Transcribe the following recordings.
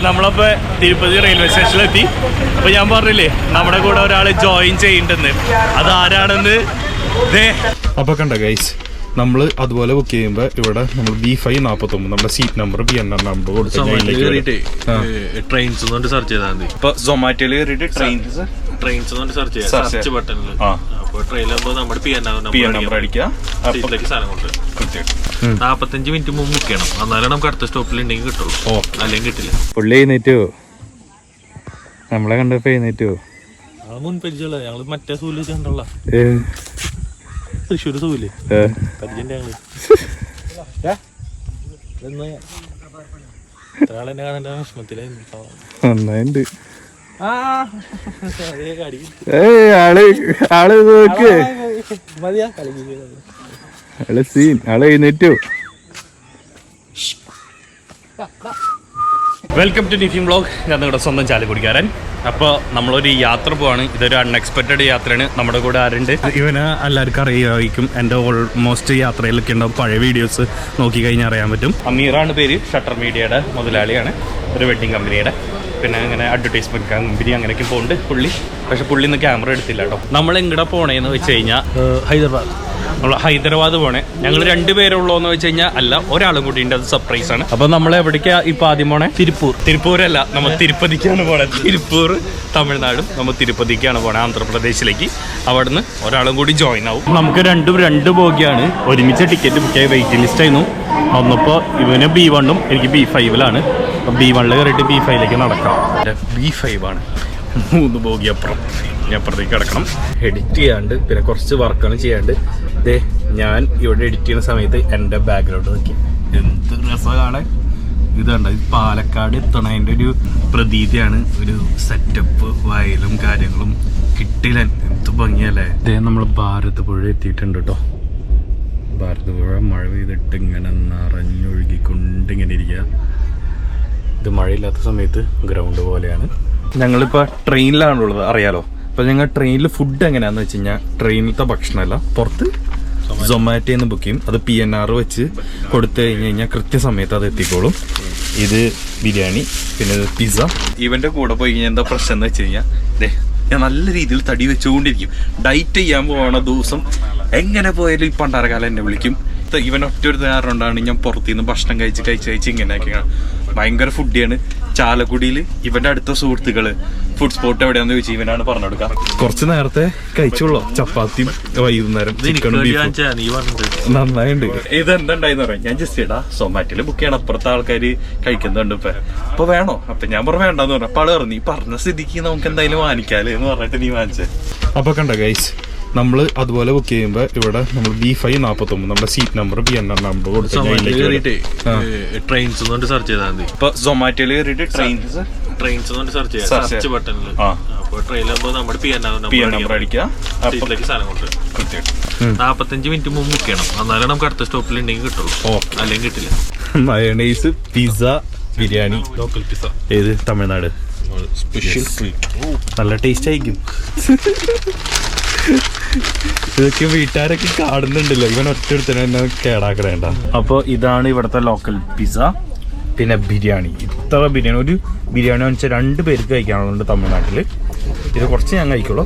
നമ്മളപ്പോൾ തിരുപ്പതി റെയിൽവേ സ്റ്റേഷനിലെത്തി. അപ്പോൾ ഞാൻ പറഞ്ഞില്ലേ നമ്മുടെ കൂടെ ഒരാൾ ജോയിൻ ചെയ്യണ്ടെന്ന്, അതാരാണെന്ന്. അപ്പോൾ കണ്ട ഗൈസ്, നമ്മൾ അതുപോലെ ബുക്ക് ചെയ്യുമ്പോൾ ഇവിടെ നമ്മൾ B549 നമ്മുടെ സീറ്റ് നമ്പർ PNR നമ്പർ കൊടുത്ത് ട്രെയിൻസ് സെർച്ച് ചെയ്താൽ മതി. ഇപ്പോൾ സൊമാറ്റോയിൽ കയറിയിട്ട് ട്രെയിൻസ് സെർച്ച് ചെയ്യാം, സെർച്ച് ബട്ടണിൽ. അപ്പോൾ ട്രെയിനിലാകുമ്പോൾ നമ്മുടെ PNR നമ്പർ അടിക്കുക, സീറ്റിലേക്ക് സാധനം കൊണ്ട് 45 മിനിറ്റ് മുമ്പ് ബുക്ക് ചെയ്യണം, എന്നാലും നമുക്ക് അടുത്ത സ്റ്റോപ്പിൽ ഉണ്ടെങ്കിൽ കിട്ടുള്ളൂ, അല്ലെങ്കിൽ കിട്ടില്ല. പുള്ളി എഴുന്നേറ്റോ? നമ്മളെ കണ്ടപ്പോ എഴുന്നേറ്റോ? മുൻപരിചയമുള്ള ഞങ്ങള് മറ്റേ സൂല് കണ്ടുള്ള തൃശ്ശൂർ സൂല് പരിചയം ഞങ്ങള് ഒരാളെന്നെ കാണേണ്ട വിഷമത്തിലായിരുന്നു. മതിയാ എഴുന്നേറ്റോ? വെൽക്കം ടു നിഫിം വ്ളോഗ്. ഞാൻ നിങ്ങളുടെ സ്വന്തം ചാലക്കുടിക്കാരൻ. അപ്പോൾ നമ്മളൊരു യാത്ര പോവാണ്. ഇതൊരു അൺഎക്സ്പെക്റ്റഡ് യാത്രയാണ്. നമ്മുടെ കൂടെ ആരുണ്ട്? ഇവന് എല്ലാവർക്കും അറിയാമായിരിക്കും. എൻ്റെ ഓൾമോസ്റ്റ് യാത്രയിലൊക്കെ ഉണ്ടാവും. പഴയ വീഡിയോസ് നോക്കി കഴിഞ്ഞാൽ അറിയാൻ പറ്റും. അമീറാണ് പേര്. ഷട്ടർ മീഡിയയുടെ മുതലാളിയാണ്, ഒരു വെഡിങ് കമ്പനിയുടെ. പിന്നെ അങ്ങനെ അഡ്വർടൈസ്മെൻറ്റ് കമ്പനി അങ്ങനെയൊക്കെ പോകുന്നുണ്ട് പുള്ളി. പക്ഷെ പുള്ളി ഇന്ന് ക്യാമറ എടുത്തില്ല കേട്ടോ. നമ്മൾ എങ്ങടെ പോണേന്ന് വെച്ച് കഴിഞ്ഞാൽ ഹൈദരാബാദ്. നമ്മൾ ഹൈദരാബാദ് പോണേ. ഞങ്ങൾ 2 പേരുള്ളൂന്ന് വെച്ച് കഴിഞ്ഞാൽ അല്ല, ഒരാളും കൂടി ഉണ്ട്. അത് സർപ്രൈസ് ആണ്. അപ്പൊ നമ്മൾ എവിടേക്കാ ഇപ്പൊ ആദ്യം പോണേ? തിരുപ്പൂരല്ല, നമ്മൾ തിരുപ്പതിക്കാണ് പോണേ. തിരുപ്പൂർ തമിഴ്നാടും നമ്മൾ തിരുപ്പതിക്കാണ് പോണേ, ആന്ധ്രാപ്രദേശിലേക്ക്. അവിടുന്ന് ഒരാളും കൂടി ജോയിൻ ആവും. നമുക്ക് രണ്ട് ബോഗിയാണ്. ഒരുമിച്ച് ടിക്കറ്റ് ബുക്ക് ചെയ്ത് വെയിറ്റിംഗ് ലിസ്റ്റ് ആയിരുന്നു. ഒന്നിപ്പോൾ ഇവന് B1ഉം എനിക്ക് B5ലാണ്. B1 കയറിയിട്ട് B5ലേക്ക് നടക്കാം. B5 ആണ്. 3 ബോഗി അപ്പുറം. ഞാൻ അപ്പുറത്തേക്ക് കിടക്കണം. എഡിറ്റ് ചെയ്യാണ്ട് പിന്നെ കുറച്ച് വർക്കാണ് ചെയ്യാണ്ട്. ഞാൻ ഇവിടെ എഡിറ്റ് ചെയ്യുന്ന സമയത്ത് എൻ്റെ ബാക്ക്ഗ്രൗണ്ട് നോക്കി എന്ത് രസമാണ്. ഇത് കണ്ട, ഇത് പാലക്കാട് എത്തണതിൻ്റെ ഒരു പ്രതീതിയാണ്. ഒരു സെറ്റപ്പ്, വയലും കാര്യങ്ങളും കിട്ടില്ല. എന്ത് ഭംഗിയല്ലേ. നമ്മൾ ഭാരതപ്പുഴ എത്തിയിട്ടുണ്ട് കേട്ടോ. ഭാരതപ്പുഴ മഴ പെയ്തിട്ട് ഇങ്ങനെ നിറഞ്ഞൊഴുകിക്കൊണ്ട് ഇങ്ങനെ ഇരിക്കുക. ഇത് മഴയില്ലാത്ത സമയത്ത് ഗ്രൗണ്ട് പോലെയാണ്. ഞങ്ങളിപ്പോൾ ട്രെയിനിലാണുള്ളത്, അറിയാലോ. അപ്പോൾ ഞങ്ങൾ ട്രെയിനിൽ ഫുഡ് എങ്ങനെയാണെന്ന് വെച്ച് കഴിഞ്ഞാൽ ട്രെയിനിലത്തെ ഭക്ഷണമല്ല, പുറത്ത് സൊമാറ്റോയിൽ നിന്ന് ബുക്ക് ചെയ്യും. അത് PNR വെച്ച് കൊടുത്തു കഴിഞ്ഞാൽ കൃത്യസമയത്ത് അത് എത്തിക്കോളും. ഇത് ബിരിയാണി, പിന്നെ ഇത് പിസ്സ. ഇവൻ്റെ കൂടെ പോയി കഴിഞ്ഞാൽ എന്താ പ്രശ്നം എന്ന് വെച്ച് കഴിഞ്ഞാൽ ഞാൻ നല്ല രീതിയിൽ തടി വെച്ചുകൊണ്ടിരിക്കും. ഡയറ്റ് ചെയ്യാൻ പോകുന്ന ദിവസം എങ്ങനെ പോയാലും ഈ പണ്ടാരക്കാലം എന്നെ വിളിക്കും. ഇവൻ ഒറ്റൊരു കാരണം കൊണ്ടാണ് ഞാൻ പുറത്തുനിന്ന് ഭക്ഷണം കഴിച്ച് ഇങ്ങനെയൊക്കെയാണ്. ഭയങ്കര ഫുഡിയാണ്. ചാലക്കുടിയിൽ ഇവന്റെ അടുത്ത സുഹൃത്തുക്കള് ഫുഡ് സ്പോട്ട് എവിടെയാന്ന് ചോദിച്ചു ഇവനാണ് പറഞ്ഞു കൊടുക്കുക. കുറച്ച് നേരത്തെ കഴിച്ചോളൂ ചപ്പാത്തിയും വൈകുന്നേരം ചിക്കനും ബീഫും. നന്നായിണ്ട്. ഇതെന്താണ്ടായിന്ന് പറയാം. ഞാൻ ജസ്റ്റ് ഇടാ സൊമാറ്റോയില് ബുക്ക് ചെയ്യണം, അപ്പുറത്തെ ആൾക്കാര് കഴിക്കുന്നുണ്ട് ഇപ്പൊ വേണോ? അപ്പൊ ഞാൻ പറഞ്ഞു വേണ്ടെന്ന് പറഞ്ഞു. അപ്പൊ ആള് പറഞ്ഞു, ഈ പറഞ്ഞ സ്ഥിതിക്ക് നമുക്ക് എന്തായാലും വാങ്ങിക്കാല് എന്ന് പറഞ്ഞിട്ട് നീ വാങ്ങിച്ചേ. അപ്പൊ കണ്ട ഗൈസ്, നമ്മൾ അതുപോലെ ബുക്ക് ചെയ്യുമ്പോൾ ഇവിടെ നമ്മൾ B549 നമ്മുടെ സീറ്റ് നമ്പർ PNR നമ്പർ കൊടുത്ത് ട്രെയിൻസ് സെർച്ച് ചെയ്താൽ മതി. ഇപ്പൊ സൊമാറ്റോയിൽ കയറിയിട്ട് ട്രെയിൻസ് സെർച്ച് ചെയ്യാം, സെർച്ച് ബട്ടണിൽ. അപ്പോൾ ട്രെയിനിലാകുമ്പോൾ നമ്മുടെ PNR നമ്പർ അടിക്കുക, സീറ്റിലേക്ക് സാധനം കൊണ്ട് 45 മിനിറ്റ് മുമ്പ് ബുക്ക് ചെയ്യണം, എന്നാലും നമുക്ക് അടുത്ത സ്റ്റോപ്പിൽ ഉണ്ടെങ്കിൽ കിട്ടുള്ളൂ, അല്ലെങ്കിൽ കിട്ടില്ല. Mayonnaise, pizza, biryani, local pizza. ഏത്? തമിഴ്നാട് സ്പെഷ്യൽ. നല്ല ടേസ്റ്റ് ആയിരിക്കും. ഇതൊക്കെ വീട്ടുകാരൊക്കെ കാണുന്നുണ്ടല്ലോ. ഇവൻ ഒറ്റടുത്തന്നെ എന്നെ കേടാക്കണേണ്ട. അപ്പോൾ ഇതാണ് ഇവിടുത്തെ ലോക്കൽ പിസ്സ, പിന്നെ ബിരിയാണി. ഇത്ര ബിരിയാണി, ഒരു ബിരിയാണി വെച്ചാൽ 2 പേർക്ക് കഴിക്കാനുണ്ട് തമിഴ്നാട്ടിൽ. ഇത് കുറച്ച് ഞാൻ കഴിക്കുള്ളൂ,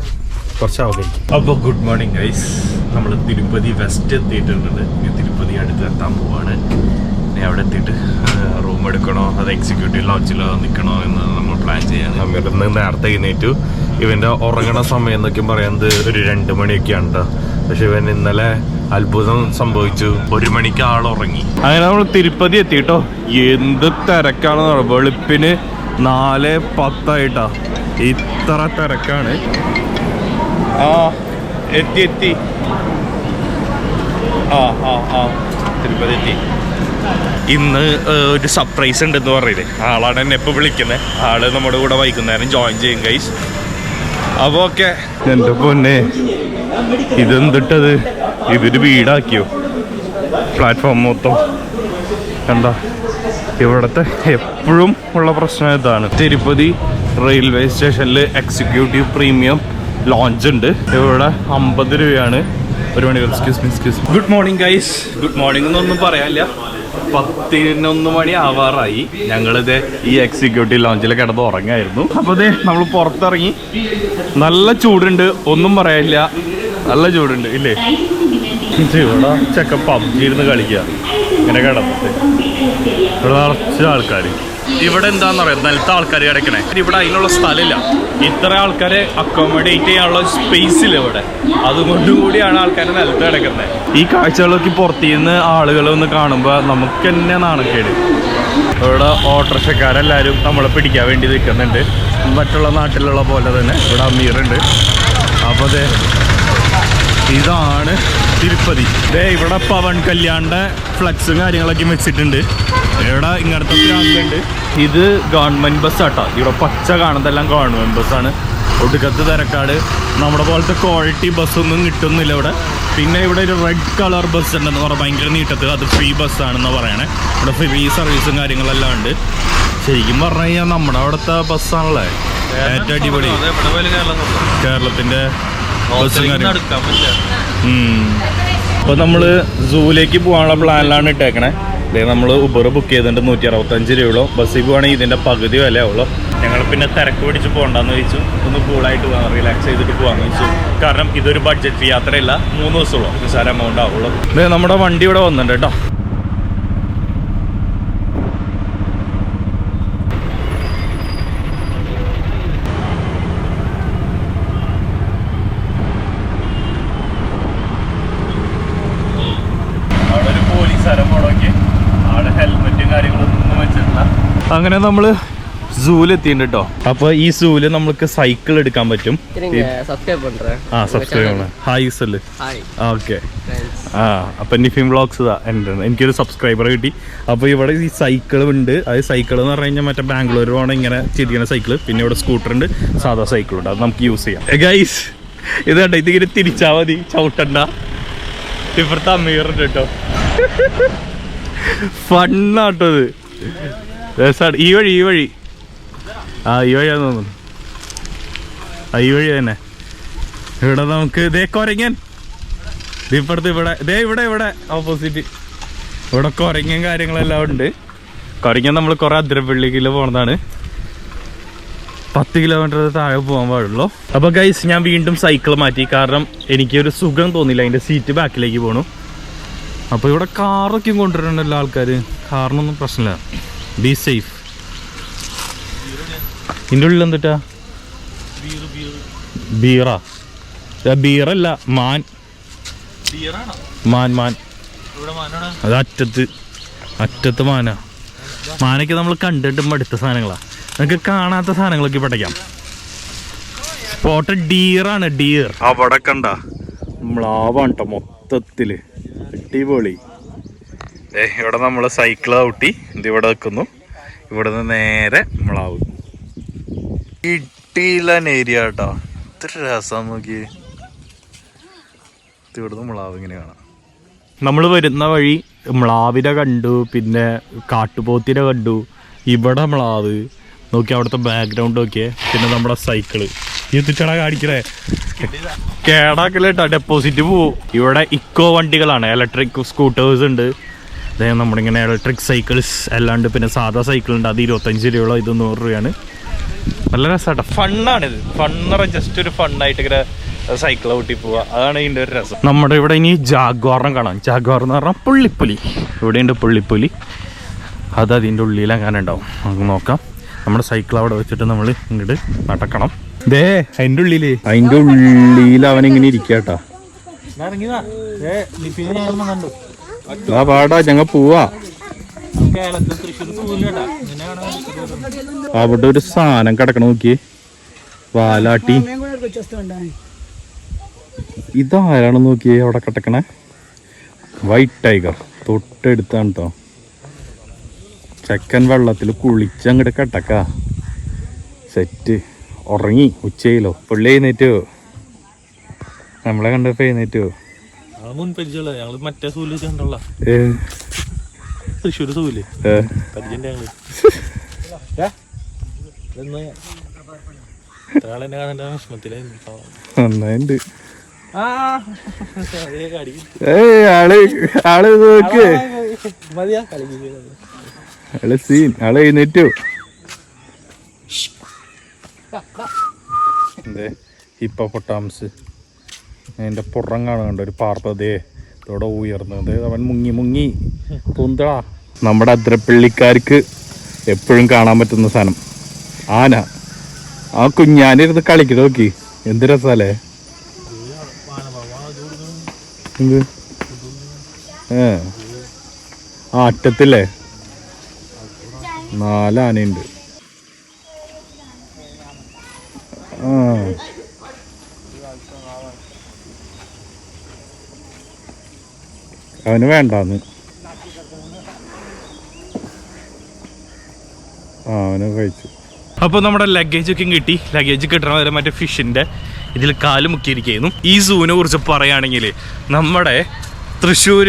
കുറച്ച് അവ കഴിക്കും. അപ്പോൾ ഗുഡ് മോർണിംഗ് ഗൈസ്. നമ്മൾ തിരുപ്പതി വെസ്റ്റ് എത്തിയിട്ടുണ്ട്. തിരുപ്പതി അടുത്ത് എത്താൻ പോവാണ്. ഇനി അവിടെ എത്തിയിട്ട് റൂം എടുക്കണോ അത് എക്സിക്യൂട്ടീവ് ലോഡ്ജിലോ നിൽക്കണോ എന്ന് നമ്മൾ പ്ലാൻ ചെയ്യാൻ. ഇവിടുന്ന് നേരത്തെ എഴുന്നേറ്റു. ഇവൻ്റെ ഉറങ്ങണ സമയം എന്നൊക്കെ പറയുന്നത് ഒരു 2 മണിയൊക്കെയാണ് കേട്ടോ. പക്ഷെ ഇവൻ ഇന്നലെ അത്ഭുതം സംഭവിച്ചു, 1 മണിക്ക് ആളുറങ്ങി. അങ്ങനെ നമ്മൾ തിരുപ്പതി എത്തിയിട്ടോ. എന്ത് തിരക്കാണെന്ന് പറയുമ്പോൾ വെളുപ്പിന് 4:10 ഇത്ര തിരക്കാണ്. എത്തി തിരുപ്പതി എത്തി. ഇന്ന് ഒരു സർപ്രൈസ് ഉണ്ടെന്ന് പറയില്ലേ, ആളാണ് എന്നെ എപ്പോൾ വിളിക്കുന്നത്. ആള് നമ്മുടെ കൂടെ വൈകുന്നേരം ജോയിൻ ചെയ്യും ഗൈസ്. അപ്പോൾ ഓക്കെ. എൻ്റെ പൊന്നെ, ഇതെന്തിട്ടത്? ഇതൊരു വീടാക്കിയോ പ്ലാറ്റ്ഫോം മൊത്തം? കണ്ടോ? ഇവിടുത്തെ എപ്പോഴും ഉള്ള പ്രശ്നം ഇതാണ്. തിരുപ്പതി റെയിൽവേ സ്റ്റേഷനിൽ എക്സിക്യൂട്ടീവ് പ്രീമിയം ലോഞ്ച് ഉണ്ട്. ഇവിടെ 50 രൂപയാണ് 1 മണി. Excuse me. Good morning guys. Good morning എന്നൊന്നും പറയാനില്ല. 11 മണി ആവാറായി. ഞങ്ങളിത് ഈ എക്സിക്യൂട്ടീവ് ലോഞ്ചിൽ കിടന്ന് ഉറങ്ങായിരുന്നു. അപ്പോൾ ഇതേ നമ്മൾ പുറത്തിറങ്ങി. നല്ല ചൂടുണ്ട്, ഒന്നും പറയാനില്ല, നല്ല ചൂടുണ്ട് ഇല്ലേ. ഇവിടെ ചെക്ക പബ്ജി ഇരുന്ന് കളിക്കുക ഇങ്ങനെ കിടന്നിട്ട്. ഇവിടെ നിറച്ച ആൾക്കാർ. ഇവിടെ എന്താന്ന് പറയാം, നിലത്തെ ആൾക്കാർ കിടക്കണേ. ഇവിടെ അതിനുള്ള സ്ഥലമില്ല, ഇത്ര ആൾക്കാരെ അക്കോമഡേറ്റ് ചെയ്യാനുള്ള സ്പേസ് ഇല്ല ഇവിടെ. അതുകൊണ്ട് കൂടിയാണ് ആൾക്കാർ നിലത്ത് കിടക്കുന്നത്. ഈ കാഴ്ചകളൊക്കെ പുറത്തുനിന്ന് ആളുകളൊന്ന് കാണുമ്പോൾ നമുക്ക് തന്നെ നാണക്കേട്. ഇവിടെ ഓട്ടോറിക്ഷക്കാരെല്ലാവരും നമ്മളെ പിടിക്കാൻ വേണ്ടി നിൽക്കുന്നുണ്ട്. മറ്റുള്ള നാട്ടിലുള്ള പോലെ തന്നെ ഇവിടെ അമീറുണ്ട്. അപ്പോൾ അതെ, ഇതാണ് തിരുപ്പതി. ഇവിടെ പവൻ കല്യാണിന്റെ ഫ്ലക്സും കാര്യങ്ങളൊക്കെ വെച്ചിട്ടുണ്ട്. ഇവിടെ ഇങ്ങനത്തെ പ്രാന്തുണ്ട്. ഇത് ഗവൺമെന്റ് ബസ്സാട്ടോ. ഇവിടെ പച്ച കാണുന്നതെല്ലാം ഗവൺമെന്റ് ബസ്സാണ്. ഒടുക്കത്ത് തിരക്കാട്. നമ്മുടെ പോലത്തെ ക്വാളിറ്റി ബസ്സൊന്നും കിട്ടുന്നില്ല ഇവിടെ. പിന്നെ ഇവിടെ ഒരു റെഡ് കളർ ബസ് ഉണ്ടെന്ന് പറഞ്ഞാൽ ഭയങ്കര നീട്ടത്ത്, അത് ഫ്രീ ബസ്സാണെന്ന് പറയണേ. ഇവിടെ ഫ്രീ സർവീസും കാര്യങ്ങളെല്ലാം ഉണ്ട്. ശരിക്കും പറഞ്ഞു കഴിഞ്ഞാൽ നമ്മുടെ അവിടുത്തെ ബസ്സാണല്ലേ ഏറ്റവും അടിപൊളി. കേരളത്തിന്റെ ബസ്സും അപ്പോൾ നമ്മൾ സൂവിലേക്ക് പോകാനുള്ള പ്ലാനിലാണ് ഇട്ടേക്കണേ. ഇതേ നമ്മൾ ഉബർ ബുക്ക് ചെയ്തിട്ടുണ്ട് 165 രൂപയുള്ളൂ. ബസ്സിൽ പോവുകയാണെങ്കിൽ ഇതിൻ്റെ പകുതി വിലയുള്ളൂ. ഞങ്ങൾ പിന്നെ തിരക്ക് പിടിച്ച് പോകണ്ടെന്ന് വെച്ചു. ഒന്ന് കൂളായിട്ട് പോകാൻ, റിലാക്സ് ചെയ്തിട്ട് പോകാമെന്ന് വെച്ചു. കാരണം ഇതൊരു ബഡ്ജറ്റ് യാത്രയല്ല, 3 ദിവസമുള്ളൂ, നിസ്സാര എമൗണ്ട് ആവുള്ളൂ. ഇതേ നമ്മുടെ വണ്ടി ഇവിടെ വന്നിട്ടുണ്ട് കേട്ടോ. അങ്ങനെ നമ്മൾ സൂലെത്തിയിട്ടുണ്ട് കേട്ടോ. അപ്പൊ ഈ സൂല് നമുക്ക് സൈക്കിൾ എടുക്കാൻ പറ്റും. സബ്സ്ക്രൈബ് ഹായ് സല്. ഓക്കെ. അപ്പൊ നിഫിം വ്ളോഗ്സ് എനിക്കൊരു സബ്സ്ക്രൈബർ കിട്ടി. അപ്പൊ ഇവിടെ ഈ സൈക്കിൾ ഉണ്ട്. അത് സൈക്കിൾ എന്ന് പറഞ്ഞു കഴിഞ്ഞാൽ മറ്റേ ബാംഗ്ലൂർ പോകണം ഇങ്ങനെ ചിരിക്കുന്ന സൈക്കിള്. പിന്നെ ഇവിടെ സ്കൂട്ടർ ഉണ്ട്, സാധാ സൈക്കിൾ ഉണ്ട്. അത് നമുക്ക് യൂസ് ചെയ്യാം. ഗൈസ് ഇത് കണ്ടോ, ഇതിങ്ങനെ തിരിച്ചാൽ മതി, ചവിട്ടണ്ട. ഇപ്പുറത്തെ അമീറുണ്ട് കേട്ടോ. ഫണ്ണാട്ടോ ഇത്. ഈ വഴി ഈ വഴിയാന്ന് തോന്നുന്നു. ഈ വഴി തന്നെ. ഇവിടെ നമുക്ക് ഇതേ കൊരങ്ങൻ ഇപ്പുറത്ത്. ഇവിടെ ഓപ്പോസിറ്റ് ഇവിടെ കൊരങ്ങൻ കാര്യങ്ങളെല്ലാം ഉണ്ട്. കൊരങ്ങൻ നമ്മൾ കുറെ അതിരപ്പള്ളിയിൽ പോണതാണ്. 10 കിലോമീറ്റർ താഴെ പോകാൻ പാടുള്ളൂ. അപ്പോൾ ഗൈസ് ഞാൻ വീണ്ടും സൈക്കിൾ മാറ്റി. കാരണം എനിക്കൊരു സുഖം തോന്നില്ല, അതിൻ്റെ സീറ്റ് ബാക്കിലേക്ക് പോകണം. അപ്പോൾ ഇവിടെ കാറൊക്കെ കൊണ്ടുവരണല്ലോ ആൾക്കാർ. കാറിനൊന്നും പ്രശ്നമില്ല. Be safe. ഇതിൻ്റെ ഉള്ളിൽ എന്തിട്ടാ? ബീറാ? ബീറല്ല, മാൻ. അത് അറ്റത്ത് മാനാ. മാനൊക്കെ നമ്മൾ കണ്ടിട്ട് മടുത്ത സാധനങ്ങളാ. നമുക്ക് കാണാത്ത സാധനങ്ങളൊക്കെ പഠിക്കാം. സ്പോട്ടഡ് ഡീറാണ്, ഡീർ. അവിടെ കണ്ട മ്ലാവാണ് കേട്ടോ മൊത്തത്തില്. അടിപൊളി. ഇവിടെ നമ്മൾ സൈക്കിൾ ഔട്ടി ഇത് ഇവിടെ വെക്കുന്നു. ഇവിടെ നിന്ന് നേരെ മ്ലാവ്. ഇട്ടിയിലൻ ഏരിയ കേട്ടോ. ഇത്ര രസം നോക്കി. ഇവിടുന്ന് മ്ലാവ് ഇങ്ങനെ കാണാം. നമ്മൾ വരുന്ന വഴി മ്ലാവിനെ കണ്ടു, പിന്നെ കാട്ടുപോത്തിനെ കണ്ടു. ഇവിടെ മ്ലാവ് നോക്കി, അവിടുത്തെ ബാക്ക്ഗ്രൗണ്ട് നോക്കിയേ. പിന്നെ നമ്മുടെ സൈക്കിള് എത്തിച്ചടാ കാണിക്കണേ. കേടാക്കലേട്ടാ, ഡെപ്പോസിറ്റ് പോവും. ഇവിടെ ഇക്കോ വണ്ടികളാണ്, ഇലക്ട്രിക് സ്കൂട്ടേഴ്സ് ഉണ്ട്. നമ്മളിങ്ങനെ ഇലക്ട്രിക് സൈക്കിൾസ് അല്ലാണ്ട് പിന്നെ സാധാ സൈക്കിൾ ഉണ്ട്. അത് 25 രൂപ, ഇത് 100 രൂപയാണ്. നല്ല രസമാട്ടോ, ഫണ്ണാണിത്. ഫണ്ണറ ജസ്റ്റ് ഒരു ഫണ്ണായിട്ട് ഇങ്ങനെ സൈക്കിൾ ഊട്ടി പോവുക, അതാണ് ഇതിൻ്റെ ഒരു രസം. നമ്മുടെ ഇവിടെ ഇനി ജാഗ്വാറിനെ കാണാം. ജാഗ്വാർ എന്ന് പറഞ്ഞാൽ പുള്ളിപ്പുലി. ഇവിടെയുണ്ട് പുള്ളിപ്പുലി. അത് അതിൻ്റെ ഉള്ളിൽ അങ്ങനെ ഉണ്ടാവും. നമുക്ക് നോക്കാം. നമ്മുടെ സൈക്കിൾ അവിടെ വെച്ചിട്ട് നമ്മൾ ഇങ്ങോട്ട് നടക്കണം. ദേ അതിൻ്റെ ഉള്ളിൽ അവനിങ്ങനെ ഇരിക്കട്ടാ. പാടാ, ഞങ്ങൾ പോവാ. അവിടെ ഒരു സാധനം കിടക്കണം നോക്കി, വാലാട്ടി. ഇതാരാണെന്ന് നോക്കിയേ അവിടെ കിടക്കണേ. വൈറ്റ് ടൈഗർ തൊട്ടെടുത്താണ് കേട്ടോ. ചെക്കൻ വെള്ളത്തിൽ കുളിച്ചങ്ങോട്ട് കിടക്ക. സെറ്റ്. ഉറങ്ങി ഉച്ചയിലോ. പുള്ളി എഴുന്നേറ്റോ? നമ്മളെ കണ്ടപ്പോ എഴുന്നേറ്റോ? മറ്റേ സൂല് കണ്ടോള, തൃശ്ശൂർ സൂല് നന്നായിണ്ട്. ആള് നോക്ക്, സീൻ ആളെ എഴുന്നേറ്റു. എന്തേ ഹിപ്പോപ്പൊട്ടാമസ് അതിൻ്റെ പുറം കാണുന്നുണ്ട് ഒരു പാർപ്പതേ ഇതോടെ ഉയർന്നത്. അവൻ മുങ്ങി മുങ്ങി പൂന്തള. നമ്മുടെ അതിരപ്പള്ളിക്കാർക്ക് എപ്പോഴും കാണാൻ പറ്റുന്ന സാധനം ആന. ആ കുഞ്ഞാനിരുന്ന് കളിക്കണ നോക്കി എന്ത് രസാലേ. എന്ത് ആ അറ്റത്തില്ലേ 4 ആനയുണ്ട്. അവന് വേണ്ടാന്ന്. അവന് കഴിച്ചു. അപ്പോൾ നമ്മുടെ ലഗേജ് ഒക്കെ കിട്ടി. ലഗേജ് കിട്ടണ വരെ മറ്റേ ഫിഷിൻ്റെ ഇതിൽ കാല് മുക്കിയിരിക്കുന്നു. ഈ സൂവിനെ കുറിച്ച് പറയുകയാണെങ്കിൽ നമ്മുടെ തൃശ്ശൂർ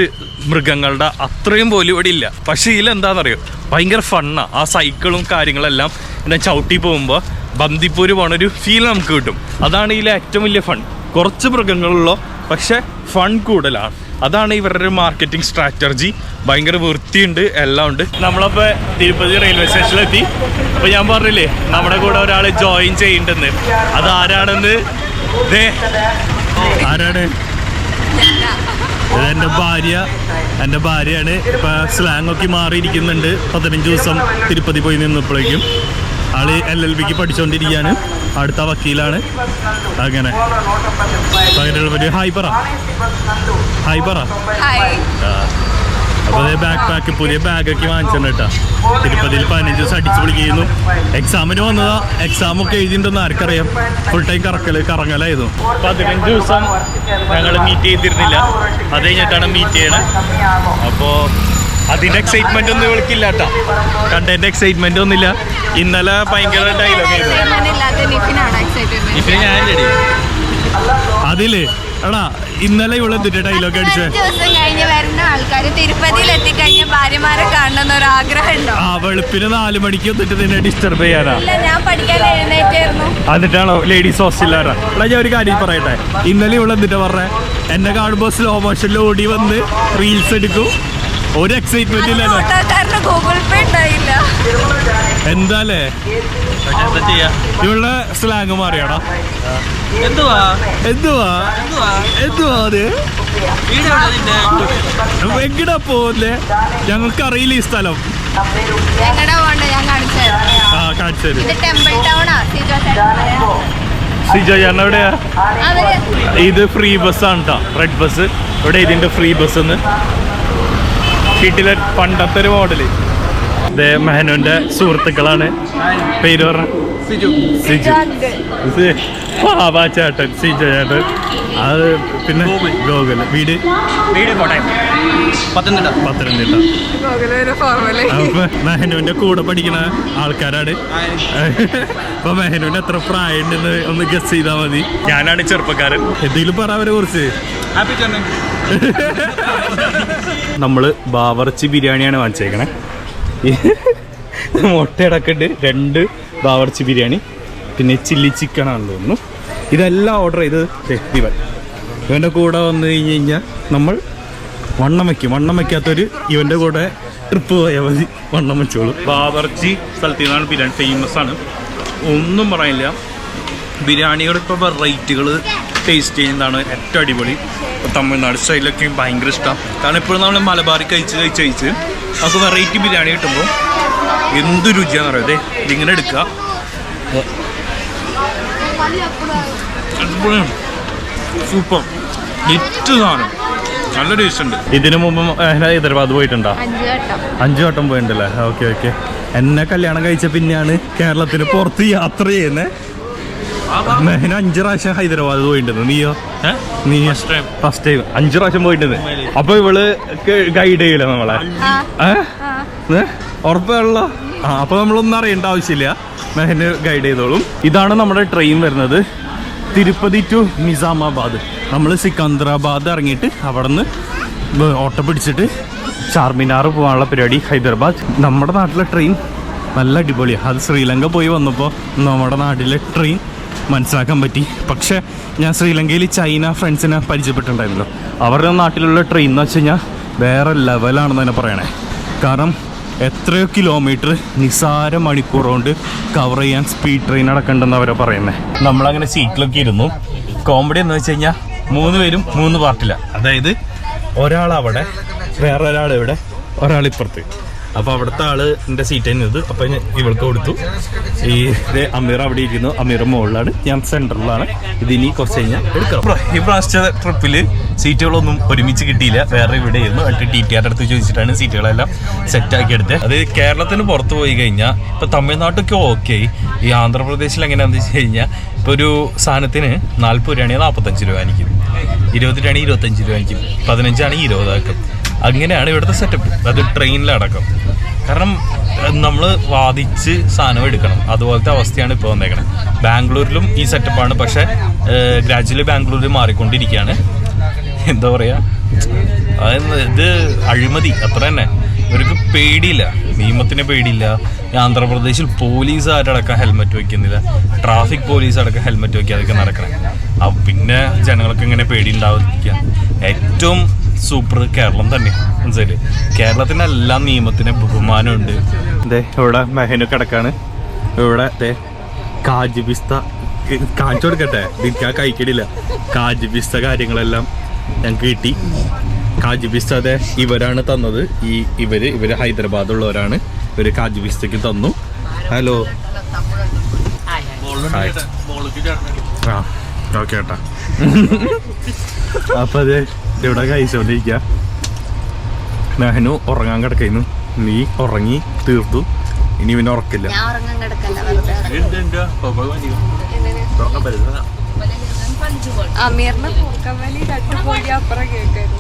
മൃഗങ്ങളുടെ അത്രയും പോലും ഇവിടെ ഇല്ല. പക്ഷേ ഇതിലെന്താണെന്നറിയോ, ഭയങ്കര ഫണ്ണാണ്. ആ സൈക്കിളും കാര്യങ്ങളെല്ലാം എന്നെ ചവിട്ടി പോകുമ്പോൾ ബന്ദിപ്പൂര് പോണൊരു ഫീൽ നമുക്ക് കിട്ടും. അതാണ് ഇതിലെ ഏറ്റവും വലിയ ഫൺ. കുറച്ച് മൃഗങ്ങളുള്ളൂ പക്ഷെ ഫൺ കൂടുതലാണ്. അതാണ് ഇവരുടെ മാർക്കറ്റിംഗ് സ്ട്രാറ്റജി. ഭയങ്കര വൃത്തിയുണ്ട്, എല്ലാം ഉണ്ട്. നമ്മളപ്പോൾ തിരുപ്പതി റെയിൽവേ സ്റ്റേഷനിലെത്തി. അപ്പോൾ ഞാൻ പറഞ്ഞില്ലേ നമ്മുടെ കൂടെ ഒരാൾ ജോയിൻ ചെയ്യുന്നുണ്ടെന്ന്. അതാരാണെന്ന് ആരാണ്? എൻ്റെ ഭാര്യ. എൻ്റെ ഭാര്യയാണ്. ഇപ്പം സ്ലാങ് ഒക്കെ മാറിയിരിക്കുന്നുണ്ട്. 15 ദിവസം തിരുപ്പതി പോയി നിന്നപ്പോഴേക്കും ആള് LLBക്ക് പഠിച്ചുകൊണ്ടിരിക്കുകയാണ്. അടുത്ത വക്കീലാണ്. അങ്ങനെ ഹായ് പറ. ഹായ് പറ. അപ്പോൾ അതേ ബാക്ക് പാക്ക് പുതിയ ബാഗൊക്കെ വാങ്ങിച്ചിട്ടുണ്ട് കേട്ടോ. തിരുപ്പതിയിൽ 15 ദിവസം അടിച്ചു പൊളിക്കുന്നു. എക്സാമിന് വന്നതാ. എക്സാമൊക്കെ എഴുതിയിട്ടുണ്ടെന്ന് ആർക്കറിയാം. Full time കറങ്ങലായിരുന്നു. 15 ദിവസം ഞങ്ങൾ മീറ്റ് ചെയ്തിരുന്നില്ല. അത് കഴിഞ്ഞിട്ടാണ് മീറ്റ് ചെയ്യണത്. അപ്പോൾ അതിൻ്റെ എക്സൈറ്റ്മെന്റ് ഒന്നും ഇവൾക്കില്ല കേട്ടോ. കണ്ടതിൻ്റെ എക്സൈറ്റ്മെന്റ് ഒന്നുമില്ല. ഇന്നലെ ഭയങ്കര ഡയലോഗ് അതില് എടാ ഇന്നലെ ഇവിടെ എന്തിന്റെ ഡയലോഗ് അടിച്ചേ? ആ വെളുപ്പിന് 4 മണിക്ക് വന്നിട്ട് നിന്നെ ഡിസ്റ്റർബ് ചെയ്യാനാ. എന്നിട്ടാണോ ലേഡീസ് ഹോസ്റ്റലാരാ? എടാ ഞാൻ ഒരു കാര്യം പറയട്ടെ. ഇന്നലെ ഇവിടെ എന്തിട്ടാ പറഞ്ഞേ? എന്നെ കാണുമ്പോ സ്ലോ മോഷനിൽ ഓടി വന്ന് റീൽസ് എടുക്കും. ഒരു എക്സൈറ്റ്മെന്റ് ഇല്ലല്ലോ. എന്താലേ ഇവളുടെ സ്ലാങ് മാറിയാടാ. എന്തുവാ അത് എങ്ങടാ പോവല്ലേ? ഞങ്ങൾക്ക് അറിയില്ല ഈ സ്ഥലം. സിജോ ചേട്ടൻ എവിടെയാ? ഇത് ഫ്രീ ബസ്സാണ് കേട്ടോ. Red bus. ഇവിടെ ഇതിന്റെ ഫ്രീ ബസ് എന്ന് വീട്ടിലെ പണ്ടത്തെ ഒരു മോഡല്. ഇതേ മെഹനുവിന്റെ സുഹൃത്തുക്കളാണ്. പേര് പറഞ്ഞ സിജു. ചേട്ടൻ സിജു ചേട്ടൻ. അത് പിന്നെ ഗോകുൽ. വീട് പത്തനംതിട്ട. അപ്പൊ മെഹനുവിന്റെ കൂടെ പഠിക്കുന്ന ആൾക്കാരാണ്. അപ്പൊ മെഹനുവിന് എത്ര പ്രായം ഉണ്ടെന്ന് ഒന്ന് ഗസ് ചെയ്താൽ മതി. ഞാനാണ് ചെറുപ്പക്കാരൻ. എന്തെങ്കിലും പറ അവരെ കുറിച്ച്. നമ്മള് ബാവർച്ചി ബിരിയാണിയാണ് വാങ്ങിച്ചേക്കണേ. മുട്ടയടക്കുണ്ട്, 2 ബാവർച്ചി ബിരിയാണി, പിന്നെ ചില്ലി ചിക്കൻ ആണെന്ന് തോന്നുന്നു. ഇതെല്ലാം ഓർഡർ ചെയ്ത് ഇവൻ്റെ കൂടെ വന്നു കഴിഞ്ഞാൽ നമ്മൾ വണ്ണം വയ്ക്കാത്തൊരു ഇവൻ്റെ കൂടെ ട്രിപ്പ് പോയാൽ മതി. വണ്ണം വെച്ചോളൂ. ബാവർച്ചി സ്ഥലത്തു നിന്നാണ് ബിരിയാണി. ഫേമസ് ആണ്, ഒന്നും പറയാനില്ല. ബിരിയാണിയുടെ ഇപ്പോൾ വെറൈറ്റികൾ ടേസ്റ്റ് ചെയ്യുന്നതാണ് ഏറ്റവും അടിപൊളി. തമിഴ്നാട് സ്റ്റൈലൊക്കെ ഭയങ്കര ഇഷ്ടം. കാരണം ഇപ്പോഴും നമ്മൾ മലബാറി കഴിച്ച് നമുക്ക് വെറൈറ്റി ബിരിയാണി കിട്ടുമ്പോൾ എന്ത് രുചിയാണെന്ന് പറയുന്നത്. ഇതിങ്ങനെ എടുക്കുക. സൂപ്പർ ഹിറ്റ് സാധനം. നല്ല ടേസ്റ്റ് ഉണ്ട്. ഇതിനു മുമ്പ് ഹൈദരാബാദ് പോയിട്ടുണ്ടോ? 5 വട്ടം പോയിട്ടുണ്ടല്ലേ? ഓക്കെ. എന്നെ കല്യാണം കഴിച്ച പിന്നെയാണ് കേരളത്തിന് പുറത്ത് യാത്ര ചെയ്യുന്നത്. മെഹന 5 പ്രാവശ്യം ഹൈദരാബാദ് പോയിട്ടുണ്ട്. നീയോ? നീ ഫസ്റ്റ് ടൈം 5 പ്രാവശ്യം പോയിട്ടുണ്ട്. അപ്പൊ ഇവള് ഗൈഡ് ചെയ്യില്ല നമ്മളെ? ഉറപ്പുള്ള. അപ്പൊ നമ്മളൊന്നും അറിയേണ്ട ആവശ്യമില്ല. മെഹന് ഗൈഡ് ചെയ്തോളും. ഇതാണ് നമ്മുടെ ട്രെയിൻ വരുന്നത്. തിരുപ്പതി ടു നിസാമാബാദ്. നമ്മൾ സിക്കന്ദരാബാദ് ഇറങ്ങിയിട്ട് അവിടെ നിന്ന് ഓട്ടോ പിടിച്ചിട്ട് ചാർമിനാർ പോകാനുള്ള പരിപാടി ഹൈദരാബാദ്. നമ്മുടെ നാട്ടിലെ ട്രെയിൻ നല്ല അടിപൊളിയാണ്. അത് ശ്രീലങ്ക പോയി വന്നപ്പോൾ നമ്മുടെ നാട്ടിലെ ട്രെയിൻ മനസ്സിലാക്കാൻ പറ്റി. പക്ഷേ ഞാൻ ശ്രീലങ്കയിൽ ചൈന ഫ്രണ്ട്സിനെ പരിചയപ്പെട്ടിട്ടുണ്ടായിരുന്നല്ലോ. അവരുടെ നാട്ടിലുള്ള ട്രെയിൻ എന്ന് വെച്ച് കഴിഞ്ഞാൽ വേറെ ലെവലാണെന്ന് തന്നെ പറയണേ. കാരണം എത്രയോ കിലോമീറ്റർ നിസാര മണിക്കൂർ കൊണ്ട് കവർ ചെയ്യാൻ സ്പീഡ് ട്രെയിൻ അടക്കണ്ടെന്ന് അവരെ പറയുന്നത്. നമ്മളങ്ങനെ സീറ്റിലൊക്കെ ഇരുന്നു. കോമഡി എന്ന് വെച്ച് കഴിഞ്ഞാൽ 3 പേരും 3 പാർട്ടില്ല. അതായത് ഒരാളവിടെ, വേറെ ഒരാൾ ഇവിടെ, ഒരാളിപ്പുറത്ത്. അപ്പോൾ അവിടുത്തെ ആളിൻ്റെ സീറ്റ് തന്നെ ഇത്. അപ്പം ഇവൾക്ക് കൊടുത്തു. ഈ അമീർ അവിടെ ഇരിക്കുന്നു, അമീർ മുകളിലാണ്, ഞാൻ സെൻറ്ററിലാണ്. ഇതിനി കുറച്ച് കഴിഞ്ഞാൽ എടുക്കണം. ഈ പ്രാവശ്യത്തെ ട്രിപ്പിൽ സീറ്റുകളൊന്നും ഒരുമിച്ച് കിട്ടിയില്ല. വേറെ ഇവിടെ ആയിരുന്നു. എന്നിട്ട് TTR അടുത്ത് ചോദിച്ചിട്ടാണ് സീറ്റുകളെല്ലാം സെറ്റാക്കി എടുത്തത്. അത് കേരളത്തിന് പുറത്ത് പോയി കഴിഞ്ഞാൽ ഇപ്പോൾ തമിഴ്നാട്ടൊക്കെ ഓക്കെ. ഈ ആന്ധ്രാപ്രദേശിൽ എങ്ങനെയാണെന്ന് വെച്ച് കഴിഞ്ഞാൽ ഇപ്പോൾ ഒരു സാധനത്തിന് 40 രൂപയാണെങ്കിൽ 45 രൂപ എനിക്ക്, 20 രൂപയാണെങ്കിൽ 25 രൂപ എനിക്ക്, 15 ആണെങ്കിൽ 20 ആക്കും. അങ്ങനെയാണ് ഇവിടുത്തെ സെറ്റപ്പ്. അത് ട്രെയിനിലടക്കം. കാരണം നമ്മൾ വാദിച്ച് സാധനം എടുക്കണം. അതുപോലത്തെ അവസ്ഥയാണ് ഇപ്പോൾ വന്നേക്കണത്. ബാംഗ്ലൂരിലും ഈ സെറ്റപ്പാണ്. പക്ഷേ ഗ്രാജുവലി ബാംഗ്ലൂരിൽ മാറിക്കൊണ്ടിരിക്കുകയാണ്. എന്താ പറയുക, ഇത് അഴിമതി അത്ര തന്നെ. ഇവർക്ക് പേടിയില്ല, നിയമത്തിന് പേടിയില്ല. ആന്ധ്രാപ്രദേശിൽ പോലീസുകാരടക്കം ഹെൽമെറ്റ് വയ്ക്കുന്നില്ല. ട്രാഫിക് പോലീസ് അടക്കം ഹെൽമെറ്റ് വയ്ക്കാതൊക്കെ നടക്കണേ. പിന്നെ ജനങ്ങൾക്ക് ഇങ്ങനെ പേടി ഉണ്ടാവാതിരിക്കുക. ഏറ്റവും സൂപ്പർ കേരളം തന്നെ, മനസ്സിലായില്ലേ? കേരളത്തിന് എല്ലാ നിയമത്തിന് ബഹുമാനമുണ്ട്. ഇവിടെ മെഹനു കിടക്കാണ്. ഇവിടെ കാജ് പിസ്ത കാണിച്ചു കൊടുക്കട്ടെ, ഞാൻ കഴിക്കണില്ല. കാജ് പിസ്ത കാര്യങ്ങളെല്ലാം ഞങ്ങൾക്ക് കിട്ടി. കാജ് പിസ്ത അതെ ഇവരാണ് തന്നത്. ഇവര് ഹൈദരാബാദുള്ളവരാണ്. ഇവര് കാജ് പിസ്തക്ക് തന്നു. ഹലോ, ആ ഓക്കെ ഏട്ടാ. അപ്പൊ അതെ ഇവിടെ കഴിച്ചോണ്ടിരിക്കുക. മെഹനു ഉറങ്ങാൻ കിടക്കുന്നു. നീ ഉറങ്ങി തീർത്തു. ഇനി പിന്നെ ഉറക്കില്ല. അമീറിന് പൂക്കവലി കട്ടുപോയി അപ്പുറം കേൾക്കുന്നു.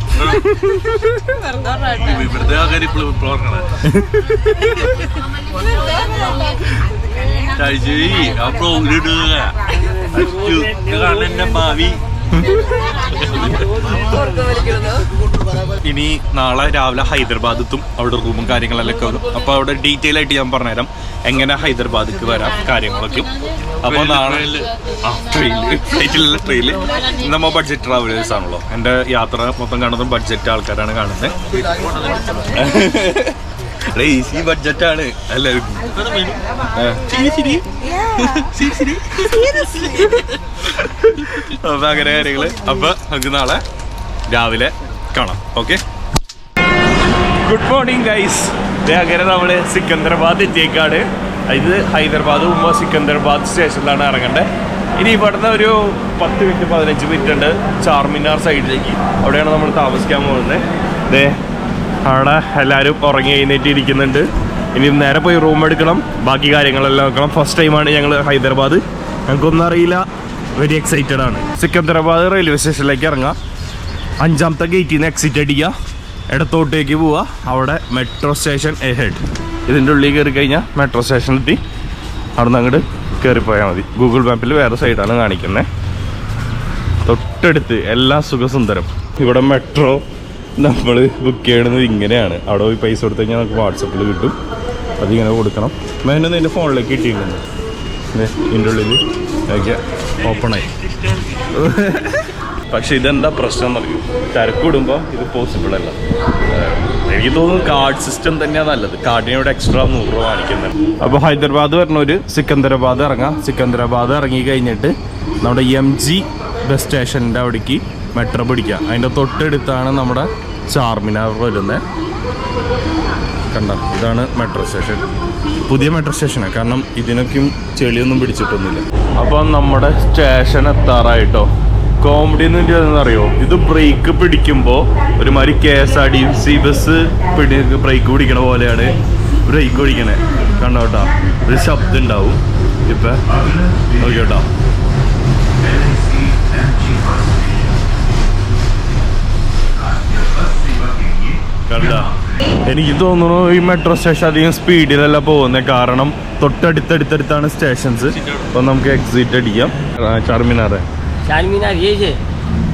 ഇനി നാളെ രാവിലെ ഹൈദരാബാദ് എത്തും. അവിടെ റൂമും കാര്യങ്ങളെല്ലാം വരും. അപ്പോൾ അവിടെ ഡീറ്റെയിൽ ആയിട്ട് ഞാൻ പറഞ്ഞുതരാം എങ്ങനെ ഹൈദരാബാദിക്ക് വരാം കാര്യങ്ങളൊക്കെ. അപ്പോൾ നാളെ ട്രെയിനിൽ നമ്മൾ ബഡ്ജറ്റ് ട്രാവലേഴ്സ് ആണല്ലോ. എൻ്റെ യാത്ര മൊത്തം കാണുന്നതും ബഡ്ജറ്റ് ആൾക്കാരാണ് കാണുന്നത്. ഈസി ബഡ്ജറ്റാണ് എല്ലാവർക്കും. അപ്പൊ അങ്ങനെ കാര്യങ്ങള്. അപ്പൊ നമുക്ക് നാളെ രാവിലെ കാണാം. Okay, good morning guys. അങ്ങനെ നമ്മള് സിക്കന്ദരാബാദ് എത്തിയേക്കാണ്. ഇത് ഹൈദരാബാദ് മുമ്പ് സിക്കന്ദരാബാദ് സ്റ്റേഷനിലാണ് ഇറങ്ങേണ്ടത്. ഇനി ഇവിടുന്ന് ഒരു 10 മിനിറ്റ് 15 മിനിറ്റ് ഉണ്ട് ചാർമിനാർ സൈഡിലേക്ക്. അവിടെയാണ് നമ്മൾ താമസിക്കാൻ പോകുന്നത്. അവിടെ എല്ലാവരും ഉറങ്ങി എഴുന്നേറ്റ് ഇരിക്കുന്നുണ്ട്. ഇനി നേരെ പോയി റൂം എടുക്കണം, ബാക്കി കാര്യങ്ങളെല്ലാം നോക്കണം. ഫസ്റ്റ് ടൈമാണ് ഞങ്ങൾ ഹൈദരാബാദ്. ഞങ്ങൾക്കൊന്നും അറിയില്ല, വെരി എക്സൈറ്റഡ് ആണ്. സിക്കന്ദരാബാദ് റെയിൽവേ സ്റ്റേഷനിലേക്ക് ഇറങ്ങാം. 5ാമത്തെ ഗേറ്റിൽ നിന്ന് എക്സിറ്റ് അടിക്കുക, ഇടത്തോട്ടേക്ക് പോവുക. അവിടെ മെട്രോ സ്റ്റേഷൻ എഹെഡ്. ഇതിൻ്റെ ഉള്ളിൽ കയറി കഴിഞ്ഞാൽ മെട്രോ സ്റ്റേഷനിലെത്തി. അവിടെ നിന്ന് അങ്ങോട്ട് കയറിപ്പോയാൽ മതി. ഗൂഗിൾ മാപ്പിൽ വേറെ സൈഡാണ് കാണിക്കുന്നത്. തൊട്ടടുത്ത് എല്ലാം സുഖസുന്ദരം. ഇവിടെ മെട്രോ നമ്മൾ ബുക്ക് ചെയ്യണത് ഇങ്ങനെയാണ്. അവിടെ പോയി പൈസ കൊടുത്തു കഴിഞ്ഞാൽ നമുക്ക് വാട്സപ്പിൽ കിട്ടും. അതിങ്ങനെ കൊടുക്കണം. മെനൊന്നും എൻ്റെ ഫോണിലേക്ക് കിട്ടിയിട്ടുണ്ട്. ഇതിൻ്റെ ഉള്ളിൽ ഓക്കെ ഓപ്പണായി. പക്ഷെ ഇതെന്താ പ്രശ്നം എന്നറിയും, തിരക്ക് വിടുമ്പോൾ ഇത് പോസിബിൾ അല്ല. എനിക്ക് തോന്നുന്നു കാർഡ് സിസ്റ്റം തന്നെയാണ് നല്ലത്. കാർഡിന് ഇവിടെ എക്സ്ട്രാ 100 രൂപ കാണിക്കുന്നത്. അപ്പോൾ ഹൈദരാബാദ് വരണൊരു സിക്കന്ദരാബാദ് ഇറങ്ങാം. സിക്കന്ദരാബാദ് ഇറങ്ങി കഴിഞ്ഞിട്ട് നമ്മുടെ MG ബസ് സ്റ്റേഷൻ്റെ അവിടേക്ക് മെട്രോ പിടിക്കുക. അതിൻ്റെ തൊട്ടടുത്താണ് നമ്മുടെ ചാർമിനാർ വരുന്നത്. കണ്ട, ഇതാണ് മെട്രോ സ്റ്റേഷൻ. പുതിയ മെട്രോ സ്റ്റേഷനാണ്, കാരണം ഇതിനൊക്കെയും ചെളിയൊന്നും പിടിച്ചിട്ടൊന്നുമില്ല. അപ്പം നമ്മുടെ സ്റ്റേഷൻ എത്താറായിട്ടോ. കോമഡി എന്നറിയോ, ഇത് ബ്രേക്ക് പിടിക്കുമ്പോൾ ഒരുമാതിരി KSRTC ബസ് ബ്രേക്ക് പിടിക്കണ പോലെയാണ് ബ്രേക്ക് പിടിക്കണേ. കണ്ടോ കേട്ടോ, ഒരു ശബ്ദം ഉണ്ടാവും. ഇപ്പം നോക്കി കേട്ടോ, കണ്ട. എനിക്ക് തോന്നുന്നു ഈ മെട്രോ സ്റ്റേഷൻ അധികം സ്പീഡിലല്ല പോകുന്നത്, കാരണം തൊട്ടടുത്തടുത്താണ് സ്റ്റേഷൻസ്. അപ്പം നമുക്ക് എക്സിറ്റ് അടിക്കാം. चारमीनार ये है।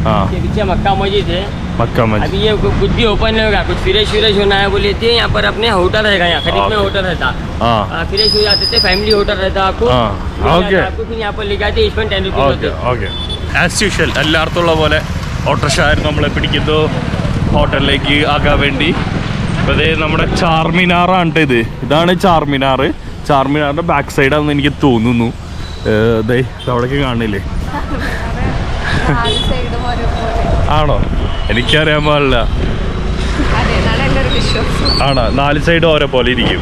हाँ, के पीछे मक्का मस्जिद है। मक्का मस्जिद। अभी ये कुछ भी ओपन नहीं होगा, कुछ फ्रेश होना है बोले थे। यहाँ पर अपने होटल रहेगा, यहाँ खरीद में होटल रहता। हाँ, फ्रेश हो जाते थे, फैमिली होटल रहता आपको। ओके, आपको फिर यहाँ पर ले जाते, इसमें 10 रुपीज होते। ഓക്കെ. ആസ് യൂഷ്വൽ എല്ലായിടത്തുള്ള പോലെ ഓട്ടോറിക്ഷക്കാർ നമ്മളെ പിടിക്കുന്നു, ഹോട്ടലിലേക്ക് ആക്കാൻ വേണ്ടി. അപ്പോൾ ഇത് നമ്മുടെ ചാർമിനാറാണ് ഇത്. ഇതാണ് ചാർമിനാർ. ചാർമിനാറിൻ്റെ ബാക്ക് സൈഡാണെന്ന് എനിക്ക് തോന്നുന്നു. ഇതേ അവിടേക്ക് കാണില്ലേ? ആണോ? എനിക്കറിയാൻ പാടില്ല. ആണോ? 4 സൈഡ് ഓരോ പോലെ ഇരിക്കും.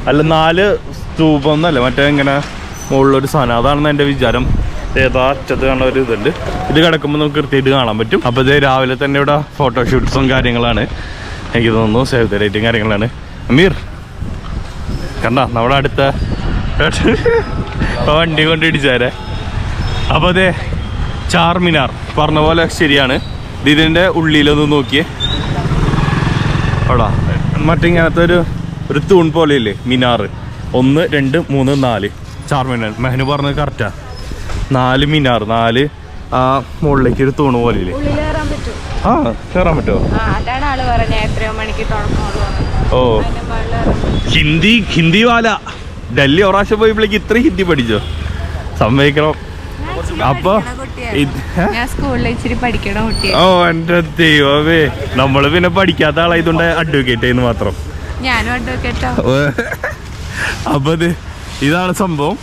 അല്ല 4 സ്തൂപം എന്നല്ല, മറ്റേ ഇങ്ങനെ മുകളിലൊരു സാധനം. അതാണെന്ന് എൻ്റെ വിചാരം. ഏതാ അറ്റത്ത് കാണുന്ന ഒരു ഇതുണ്ട്. ഇത് കിടക്കുമ്പോൾ നമുക്ക് കൃത്യമായിട്ട് കാണാൻ പറ്റും. അപ്പോൾ ഇത് രാവിലെ തന്നെ ഇവിടെ ഫോട്ടോഷൂട്ട്സും കാര്യങ്ങളാണ്. എനിക്ക് തോന്നുന്നു സേവ് ദ ഡേറ്റും കാര്യങ്ങളാണ്. അമീർ കണ്ട നമ്മുടെ അടുത്ത വണ്ടി കൊണ്ട് ഇടിച്ചാരെ. അപ്പോൾ അതെ ചാർമിനാർ പറഞ്ഞ പോലെ ശരിയാണ്. ഇതിൻ്റെ ഉള്ളിലൊന്ന് നോക്കിയേ. അവിടെ മറ്റിങ്ങനത്തെ ഒരു തൂൺ പോലെയില്ലേ മിനാർ. 1 2 3 4 ചാർമിനാർ. മെഹനു പറഞ്ഞത് കറക്റ്റാ. 4 മിനാർ, 4 ആ മുകളിലേക്ക് ഒരു തൂണ് പോലെ ഇല്ലേ? ആ കയറാൻ പറ്റുമോ? ഓ ഹിന്ദി വാല. ഡൽഹി ഒറാശ പോയപ്പോഴേക്ക് ഇത്ര ഹിന്ദി പഠിച്ചോ? സമ്മതിക്കണം. അപ്പൊ ഓ എന്റെ ദൈവമേ, നമ്മള് പിന്നെ പഠിക്കാത്ത ആളായതുകൊണ്ട് അഡ്വക്കേറ്റ് ആയിരുന്നു മാത്രം. അപ്പൊ ഇതാണ് സംഭവം.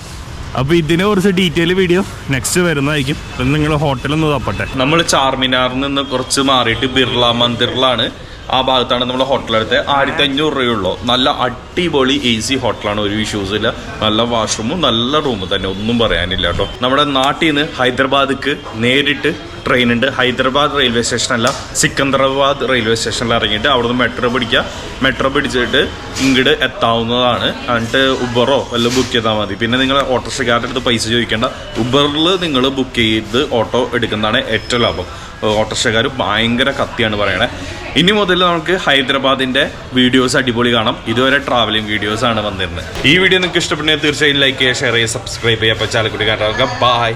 അപ്പൊ ഇതിനെ കുറിച്ച് ഡീറ്റെയിൽ വീഡിയോ നെക്സ്റ്റ് വരുന്നതായിരിക്കും. നിങ്ങൾ ഹോട്ടലൊന്ന് തപ്പട്ടെ. നമ്മൾ ചാർമിനാറിൽ നിന്ന് കുറച്ച് മാറിയിട്ട് ബിർള മന്ദിറിലാണ്. ആ ഭാഗത്താണ് നമ്മൾ ഹോട്ടലെടുത്ത്. 1500 രൂപയുള്ളൂ. നല്ല അടിപൊളി AC ഹോട്ടലാണ്, ഒരു ഇഷ്യൂസ് ഇല്ല. നല്ല വാഷ്റൂമും നല്ല റൂം തന്നെ, ഒന്നും പറയാനില്ല കേട്ടോ. നമ്മുടെ നാട്ടിൽ നിന്ന് ഹൈദരാബാദിക്ക് നേരിട്ട് ട്രെയിൻ ഉണ്ട്. ഹൈദരാബാദ് റെയിൽവേ സ്റ്റേഷനല്ല, സിക്കന്ദരാബാദ് റെയിൽവേ സ്റ്റേഷനിൽ ഇറങ്ങിയിട്ട് അവിടുന്ന് മെട്രോ പിടിക്കുക. മെട്രോ പിടിച്ചിട്ട് ഇങ്ങോട്ട് എത്താവുന്നതാണ്. എന്നിട്ട് ഉബറോ വല്ല ബുക്ക് ചെയ്താൽ മതി. പിന്നെ നിങ്ങൾ ഓട്ടോറിക്ഷക്കാരുടെ അടുത്ത് പൈസ ചോദിക്കേണ്ട. ഉബറിൽ നിങ്ങൾ ബുക്ക് ചെയ്ത് ഓട്ടോ എടുക്കുന്നതാണ് ഏറ്റവും ലാഭം. ഓട്ടോറിക്ഷക്കാർ ഭയങ്കര കത്തിയാണ് പറയണേ. ഇനി മുതൽ നമുക്ക് ഹൈദരാബാദിന്റെ വീഡിയോസ് അടിപൊളി കാണാം. ഇതുവരെ ട്രാവലിംഗ് വീഡിയോസ് ആണ് വന്നിരുന്നത്. ഈ വീഡിയോ നിങ്ങൾക്ക് ഇഷ്ടപ്പെടുന്നെങ്കിൽ തീർച്ചയായും ലൈക്ക് ചെയ്യുക, ഷെയർ ചെയ്യുക, സബ്സ്ക്രൈബ് ചെയ്യുക. അപ്പോൾ ചാലക്കുടി കാട്ടാക്കുക. ബൈ.